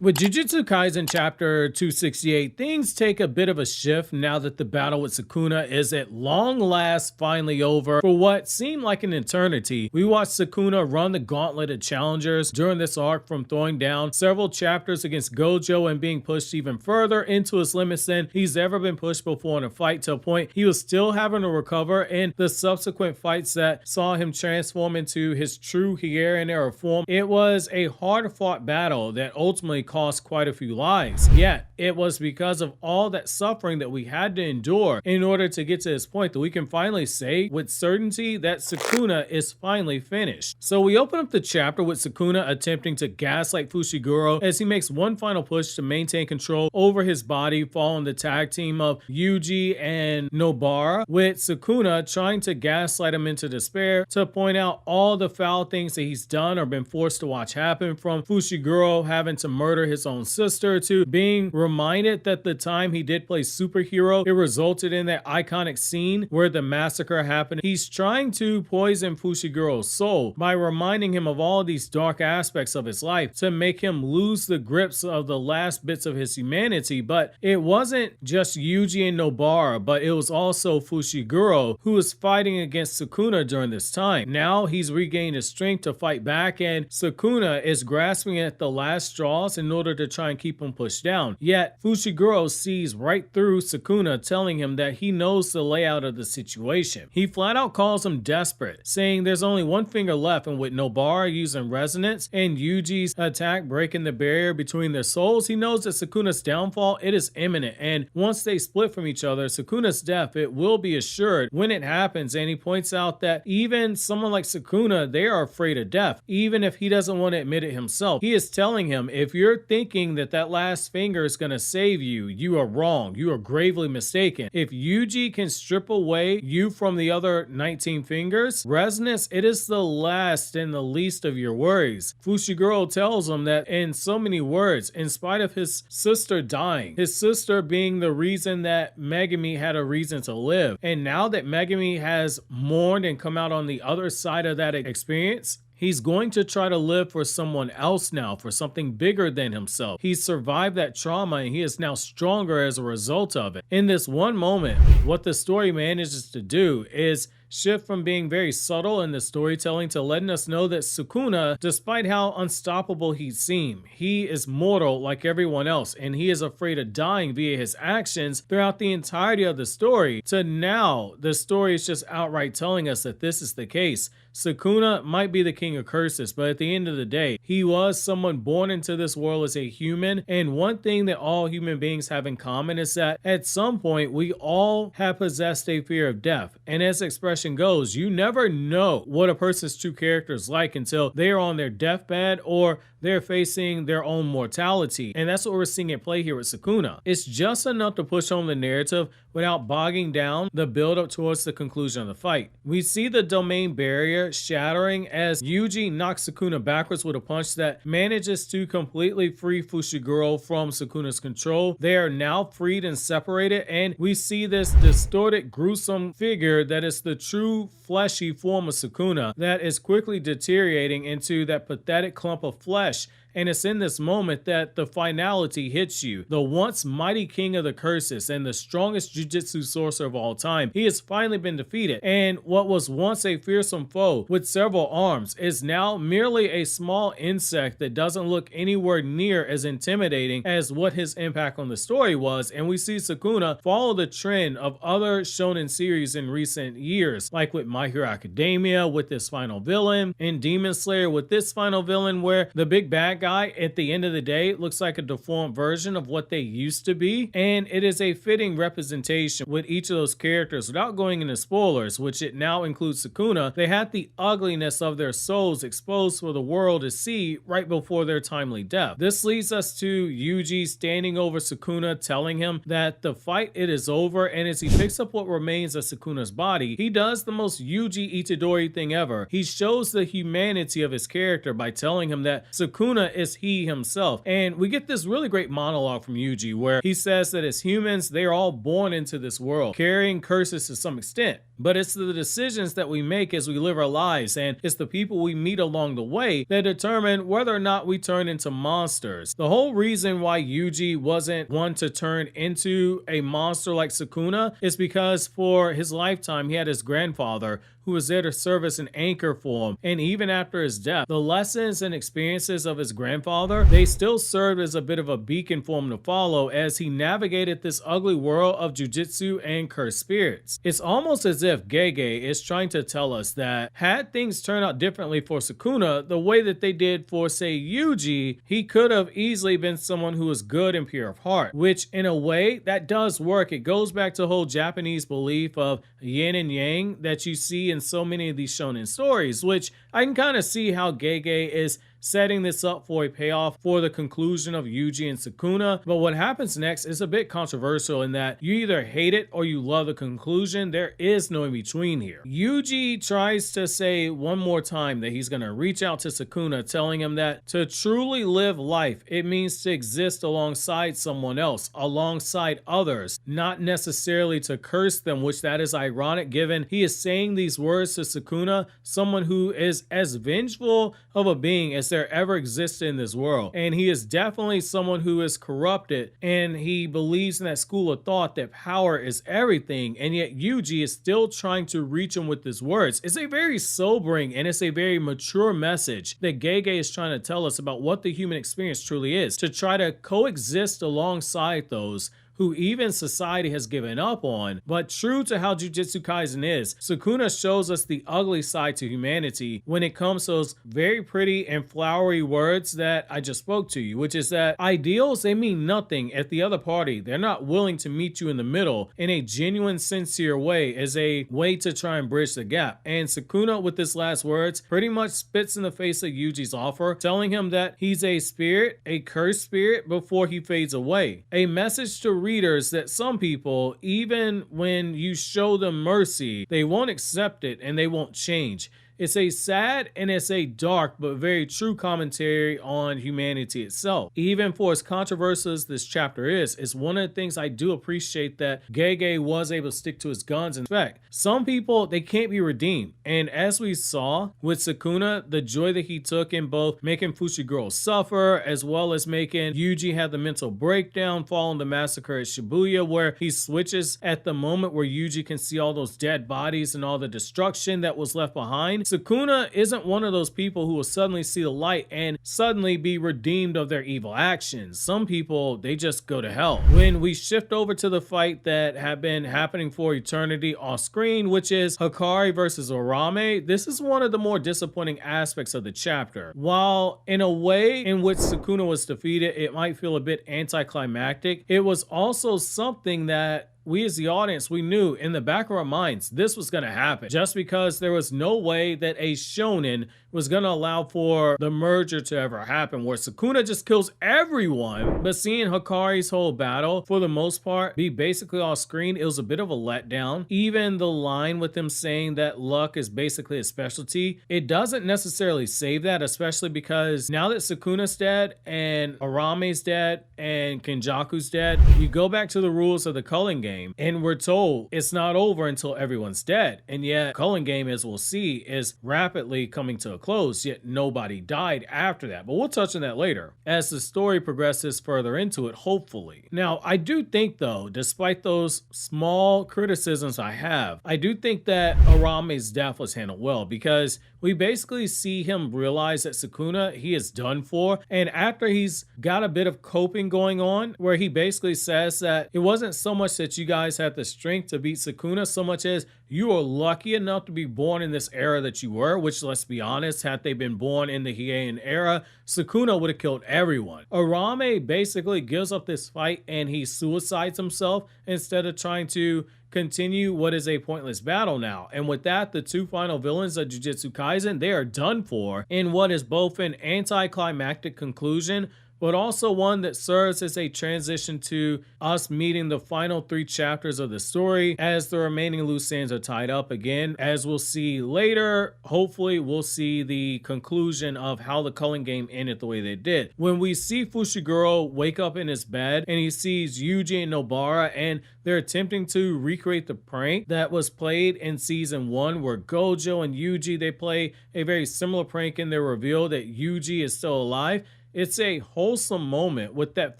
With Jujutsu Kaisen Chapter 268, things take a bit of a shift now that the battle with Sukuna is at long last finally over. For what seemed like an eternity, we watched Sukuna run the gauntlet of challengers during this arc, from throwing down several chapters against Gojo and being pushed even further into his limits than he's ever been pushed before in a fight, to a point he was still having to recover in the subsequent fights that saw him transform into his true Higueran era form. It was a hard-fought battle that ultimately cost quite a few lives, yet it was because of all that suffering that we had to endure in order to get to this point that we can finally say with certainty that Sukuna is finally finished. So we open up the chapter with Sukuna attempting to gaslight Fushiguro as he makes one final push to maintain control over his body, following the tag team of Yuji and Nobara, with Sukuna trying to gaslight him into despair to point out all the foul things that he's done or been forced to watch happen, from Fushiguro having to murder his own sister to being reminded that the time he did play superhero, it resulted in that iconic scene where the massacre happened. He's trying to poison Fushiguro's soul by reminding him of all these dark aspects of his life to make him lose the grips of the last bits of his humanity. But it wasn't just Yuji and Nobara, but it was also Fushiguro who was fighting against Sukuna during this time. Now he's regained his strength to fight back, and Sukuna is grasping at the last straws in order to try and keep him pushed down. Yet Fushiguro sees right through Sukuna, telling him that he knows the layout of the situation. He flat out calls him desperate, saying there's only one finger left, and with Nobara using resonance and Yuji's attack breaking the barrier between their souls, he knows that Sukuna's downfall, it is imminent, and once they split from each other, Sukuna's death, it will be assured when it happens. And he points out that even someone like Sukuna, they are afraid of death, even if he doesn't want to admit it himself. He is telling him, if you're thinking that that last finger is going to save you, you are wrong. You are gravely mistaken. If Yuji can strip away you from the other 19 fingers, resonance, it is the last and the least of your worries. Fushiguro tells him that in so many words, in spite of his sister dying, his sister being the reason that Megumi had a reason to live, and now that Megumi has mourned and come out on the other side of that experience, he's going to try to live for someone else now, for something bigger than himself. He's survived that trauma and he is now stronger as a result of it. In this one moment, what the story manages to do is shift from being very subtle in the storytelling to letting us know that Sukuna, despite how unstoppable he seems, he is mortal like everyone else, and he is afraid of dying via his actions throughout the entirety of the story, to now the story is just outright telling us that this is the case. Sukuna might be the king of curses, but at the end of the day, he was someone born into this world as a human, and one thing that all human beings have in common is that at some point we all have possessed a fear of death. And as expression goes, you never know what a person's true character is like until they are on their deathbed or they're facing their own mortality. And that's what we're seeing at play here with Sukuna. It's just enough to push home the narrative without bogging down the build up towards the conclusion of the fight. We see the domain barrier shattering as Yuji knocks Sukuna backwards with a punch that manages to completely free Fushiguro from Sukuna's control. They are now freed and separated, and we see this distorted, gruesome figure that is the true fleshy form of Sukuna that is quickly deteriorating into that pathetic clump of flesh. And it's in this moment that the finality hits you. The once mighty king of the curses and the strongest jujutsu sorcerer of all time, he has finally been defeated. And what was once a fearsome foe with several arms is now merely a small insect that doesn't look anywhere near as intimidating as what his impact on the story was. And we see Sukuna follow the trend of other shonen series in recent years, like with My Hero Academia with this final villain, and Demon Slayer with this final villain, where the big bad guy at the end of the day looks like a deformed version of what they used to be, and it is a fitting representation with each of those characters. Without going into spoilers, which it now includes Sukuna, they had the ugliness of their souls exposed for the world to see right before their timely death. This leads us to Yuji standing over Sukuna, telling him that the fight, it is over, and as he picks up what remains of Sukuna's body, he does the most Yuji Itadori thing ever. He shows the humanity of his character by telling him that Sukuna Sukuna is he himself. And we get this really great monologue from Yuji where he says that as humans, they are all born into this world, carrying curses to some extent. But it's the decisions that we make as we live our lives, and it's the people we meet along the way that determine whether or not we turn into monsters. The whole reason why Yuji wasn't one to turn into a monster like Sukuna is because for his lifetime, he had his grandfather who was there to serve as an anchor for him. And even after his death, the lessons and experiences of his grandfather, they still served as a bit of a beacon for him to follow as he navigated this ugly world of jujutsu and cursed spirits. It's almost as if Gege is trying to tell us that had things turned out differently for Sukuna, the way that they did for, say, Yuji, he could have easily been someone who was good and pure of heart, which in a way, that does work. It goes back to the whole Japanese belief of yin and yang that you see in so many of these shonen stories, which I can kind of see how Gege is setting this up for a payoff for the conclusion of Yuji and Sukuna. But what happens next is a bit controversial in that you either hate it or you love the conclusion. There is no in between here. Yuji tries to say one more time that he's going to reach out to Sukuna, telling him that to truly live life, it means to exist alongside someone else, alongside others, not necessarily to curse them, which that is ironic given he is saying these words to Sukuna, someone who is as vengeful of a being as there ever existed in this world. And he is definitely someone who is corrupted, and he believes in that school of thought that power is everything, and yet Yuji is still trying to reach him with his words. It's a very sobering and it's a very mature message that Gege is trying to tell us about what the human experience truly is, to try to coexist alongside those who even society has given up on. But true to how Jujutsu Kaisen is, Sukuna shows us the ugly side to humanity when it comes to those very pretty and flowery words that I just spoke to you, which is that ideals, they mean nothing if the other party, they're not willing to meet you in the middle in a genuine, sincere way as a way to try and bridge the gap. And Sukuna, with his last words, pretty much spits in the face of Yuji's offer, telling him that he's a spirit, a cursed spirit, before he fades away. A message to readers that some people, even when you show them mercy, they won't accept it and they won't change. It's a sad and it's a dark but very true commentary on humanity itself. Even for as controversial as this chapter is, it's one of the things I do appreciate that Gege was able to stick to his guns. In fact, some people, they can't be redeemed. And as we saw with Sukuna, the joy that he took in both making Fushiguro suffer as well as making Yuji have the mental breakdown following the massacre at Shibuya, where he switches at the moment where Yuji can see all those dead bodies and all the destruction that was left behind. Sukuna isn't one of those people who will suddenly see the light and suddenly be redeemed of their evil actions. Some people, they just go to hell. When we shift over to the fight that have been happening for eternity off screen, which is Hikari versus Uraume, this is one of the more disappointing aspects of the chapter. While in a way in which Sukuna was defeated, it might feel a bit anticlimactic, it was also something that we as the audience, we knew in the back of our minds this was going to happen, just because there was no way that a shonen was going to allow for the merger to ever happen where Sukuna just kills everyone. But seeing Hikari's whole battle for the most part be basically off screen, it was a bit of a letdown. Even the line with him saying that luck is basically a specialty, it doesn't necessarily save that, especially because now that Sukuna's dead and Uraume's dead and Kenjaku's dead, you go back to the rules of the culling game and we're told it's not over until everyone's dead. And yet culling game, as we'll see, is rapidly coming to a close, yet nobody died after that. But we'll touch on that later as the story progresses further into it, hopefully. Now, I do think though, despite those small criticisms I have, I do think that Uraume's death was handled well, because we basically see him realize that Sukuna, he is done for. And after he's got a bit of coping going on, where he basically says that it wasn't so much that you guys had the strength to beat Sukuna, so much as you are lucky enough to be born in this era that you were, which, let's be honest, had they been born in the Heian era, Sukuna would have killed everyone. Uraume basically gives up this fight and he suicides himself instead of trying to continue what is a pointless battle now. And with that, the two final villains of Jujutsu Kaisen, they are done for in what is both an anticlimactic conclusion, but also one that serves as a transition to us meeting the final 3 chapters of the story as the remaining loose ends are tied up again. As we'll see later, hopefully we'll see the conclusion of how the culling game ended the way they did. When we see Fushiguro wake up in his bed and he sees Yuji and Nobara, and they're attempting to recreate the prank that was played in season 1 where Gojo and Yuji, they play a very similar prank in their reveal that Yuji is still alive. It's a wholesome moment with that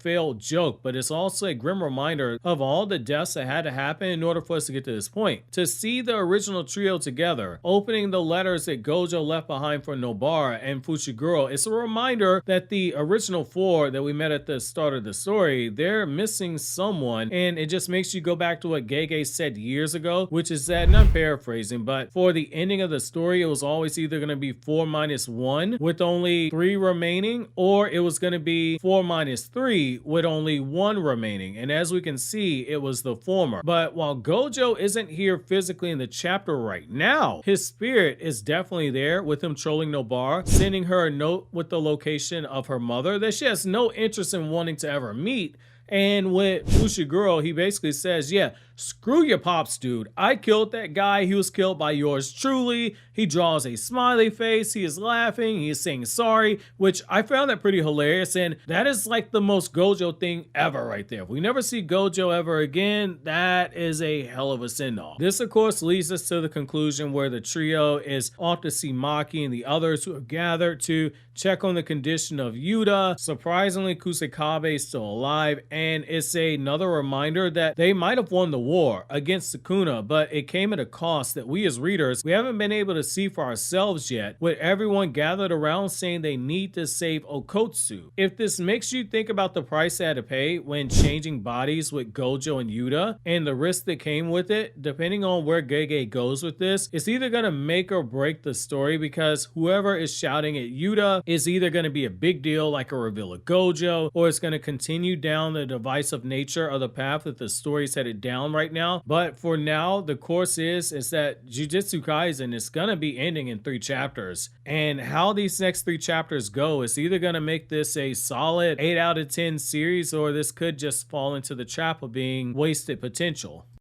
failed joke, but it's also a grim reminder of all the deaths that had to happen in order for us to get to this point. To see the original trio together, opening the letters that Gojo left behind for Nobara and Fushiguro, it's a reminder that the original 4 that we met at the start of the story, they're missing someone, and it just makes you go back to what Gege said years ago, which is that, and I'm paraphrasing, but for the ending of the story, it was always either going to be 4 minus 1 with only 3 remaining, or it was going to be 4 minus 3 with only 1 remaining. And as we can see, it was the former. But while Gojo isn't here physically in the chapter right now, his spirit is definitely there with him trolling Nobara, sending her a note with the location of her mother that she has no interest in wanting to ever meet. And with Fushiguro, he basically says, yeah, screw your pops, dude. I killed that guy. He was killed by yours truly. He draws a smiley face. He is laughing. He is saying sorry, which I found that pretty hilarious. And that is like the most Gojo thing ever right there. If we never see Gojo ever again, that is a hell of a send-off. This, of course, leads us to the conclusion where the trio is off to see Maki and the others who have gathered to check on the condition of Yuta. Surprisingly, Kusekabe is still alive, and it's another reminder that they might have won the war against Sukuna, but it came at a cost that we as readers, we haven't been able to see for ourselves yet, with everyone gathered around saying they need to save Okotsu. If this makes you think about the price they had to pay when changing bodies with Gojo and Yuta, and the risk that came with it, depending on where Gege goes with this, it's either going to make or break the story, because whoever is shouting at Yuta is either going to be a big deal like a reveal of Gojo, or it's going to continue down the divisive nature of the path that the story's headed down right now. But for now, the course is that Jujutsu Kaisen is going to be ending in 3 chapters. And how these next 3 chapters go is either going to make this a solid 8 out of 10 series, or this could just fall into the trap of being wasted potential.